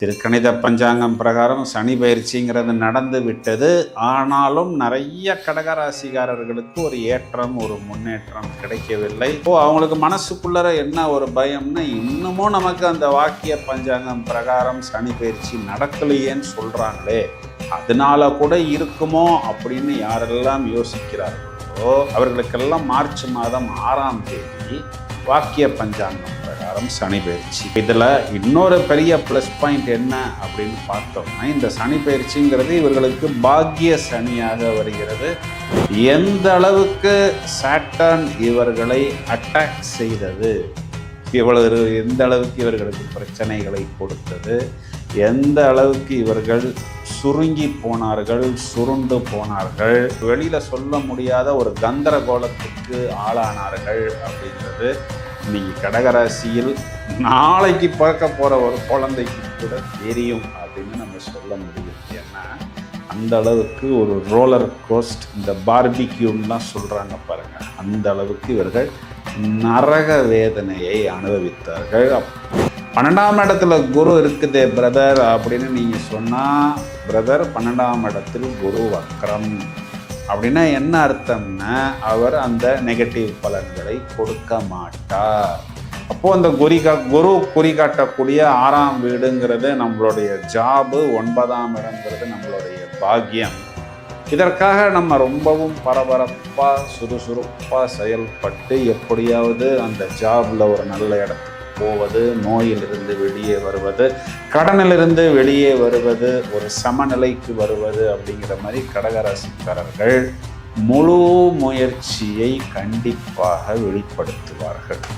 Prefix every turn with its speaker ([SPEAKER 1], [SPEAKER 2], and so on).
[SPEAKER 1] திருக்கணித பஞ்சாங்கம் பிரகாரம் சனி பயிற்சிங்கிறது நடந்து விட்டது. ஆனாலும் நிறைய கடகராசிக்காரர்களுக்கு ஒரு ஏற்றம், ஒரு முன்னேற்றம் கிடைக்கவில்லை. அவங்களுக்கு மனசுக்குள்ளர என்ன ஒரு பயம்னா, இன்னமும் நமக்கு அந்த வாக்கிய பஞ்சாங்கம் பிரகாரம் சனி பயிற்சி நடக்கலையேன்னு சொல்றாங்களே, அதனால கூட இருக்குமோ அப்படின்னு யாரெல்லாம் யோசிக்கிறார்களோ அவர்களுக்கெல்லாம் மார்ச் மாதம் 6ஆம் தேதி வாக்கிய பஞ்சாங்கம் பிரகாரம் சனி பயிற்சி. இதுல இன்னொரு பெரிய பிளஸ் பாயிண்ட் என்ன அப்படின்னு பார்த்தோம்னா, இந்த சனி பயிற்சிங்கிறது இவர்களுக்கு பாக்கிய சனியாக வருகிறது. எந்த அளவுக்கு சாட்டர்ன் இவர்களை அட்டாக் செய்தது, எந்த அளவுக்கு இவர்களுக்கு பிரச்சனைகளை கொடுத்தது, எந்த அளவுக்கு இவர்கள் சுருங்கி போனார்கள், சுருண்டு போனார்கள், வெளியில சொல்ல முடியாத ஒரு கந்தரகோலத்துக்கு ஆளானார்கள் அப்படின்றது இன்னைக்கு கடகராசியில் நாளைக்கு பிறக்க போற ஒரு குழந்தைக்கு கூட தெரியும் அப்படின்னு நம்ம சொல்ல முடியும். ஏன்னா அந்த அளவுக்கு ஒரு ரோலர் கோஸ்ட், இந்த பார்பிக்யூன்லாம் சொல்றாங்க பாருங்க, அந்த அளவுக்கு இவர்கள் நரக வேதனையை அனுபவித்தார்கள். 12ஆம் இடத்துல குரு இருக்குதே பிரதர் அப்படின்னு நீங்க சொன்னா, பிரதர் 12ஆம் இடத்தில் குரு வக்ரம் அப்படின்னா என்ன அர்த்தம்னா, அவர் அந்த நெகட்டிவ் பலன்களை கொடுக்க மாட்டார். அப்போ அந்த குரு குறி காட்டக்கூடிய 6ஆம் வீடுங்கிறது நம்மளுடைய ஜாபு, 9ஆம் இடங்கிறது நம்மளுடைய பாக்கியம். இதற்காக நம்ம ரொம்பவும் பரபரப்பா சுறுசுறுப்பா செயல்பட்டு எப்படியாவது அந்த ஜாப்ல ஒரு நல்ல இடத்துக்கு போவது, நோயிலிருந்து வெளியே வருவது, கடனிலிருந்து வெளியே வருவது, ஒரு சமநிலைக்கு வருவது அப்படிங்கிற மாதிரி கடகராசிக்காரர்கள் முழு முயற்சியை கண்டிப்பாக வெளிப்படுத்துவார்கள்.